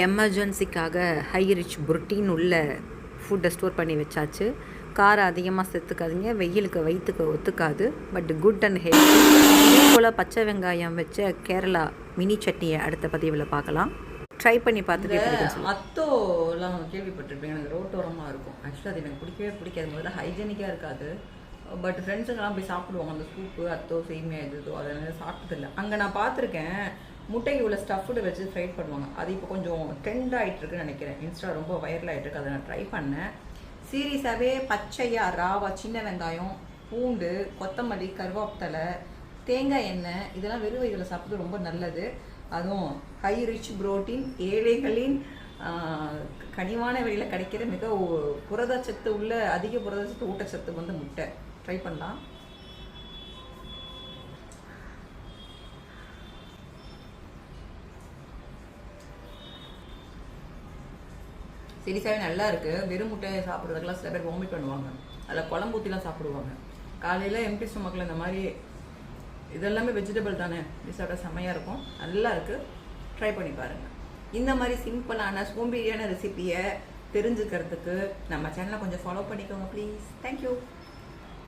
எமர்ஜென்சிக்காக high rich protein உள்ள ஃபுட்டை store பண்ணி வச்சாச்சு. காரம் அதிகமாக சேர்த்துக்காதீங்க, வெயிலுக்கு வயிற்றுக்கு ஒத்துக்காது. But good and healthy. இதே போல் பச்சை வெங்காயம் வச்ச கேரளா மினி சட்னியை அடுத்த பதிவில் பார்க்கலாம். ட்ரை பண்ணி பார்த்துட்டு அத்தோலாம் கேள்விப்பட்டிருப்பேன். எனக்கு ரோட்டோரமாக இருக்கும். ஆக்சுவலாக அது எனக்கு பிடிக்கவே பிடிக்காது. முதல்ல ஹைஜெனிக்காக இருக்காது. பட் ஃப்ரெண்ட்ஸுங்கெல்லாம் போய் சாப்பிடுவாங்க. அந்த சூப்பு அத்தோ சேமியா எதுதோ அதெல்லாம் சாப்பிட்டதில்லை. அங்கே நான் பார்த்துருக்கேன், முட்டைக்கு உள்ள ஸ்டஃப்டு வச்சு ஃப்ரைட் பண்ணுவாங்க. அது இப்போ கொஞ்சம் ட்ரெண்ட் ஆகிட்டுருக்குன்னு நினைக்கிறேன். இன்ஸ்டா ரொம்ப வைரல் ஆகிட்டுருக்கு. அதை நான் ட்ரை பண்ணேன். சீரியஸாகவே பச்சையாக ராவா சின்ன வெங்காயம், பூண்டு, கொத்தமல்லி, கருவேப்பிலை, தேங்காய் எண்ணெய் இதெல்லாம் வெறும் வயிற்றில் சாப்பிட்றது ரொம்ப நல்லது. அதுவும் ஹை ரிச் புரோட்டீன், ஏழைகளின் கனிவான வழியில் கிடைக்கிற மிக புரதச்சத்து உள்ள அதிக புரதச்சத்து ஊட்டச்சத்து வந்து முட்டை. ட்ரை பண்ணலாம். சீரியஸாகவே நல்லா இருக்குது. வெறும் முட்டையை சாப்பிட்றதுக்கெல்லாம் சில பேர் வாமிட் பண்ணுவாங்க. அதில் குழம்பு ஊற்றிலாம் சாப்பிடுவாங்க. காலையில் எம்டி ஸ்டொமக்கில் இந்த மாதிரி இதெல்லாமே வெஜிடபிள் தானே, இது சாப்பிட்டா செம்மையாக இருக்கும். நல்லா இருக்குது. ட்ரை பண்ணி பாருங்கள். இந்த மாதிரி சிம்பிளான சோம்பேறியான ரெசிபியை தெரிஞ்சுக்கிறதுக்கு நம்ம சேனலை கொஞ்சம் ஃபாலோ பண்ணிக்கோங்க ப்ளீஸ். தேங்க்யூ.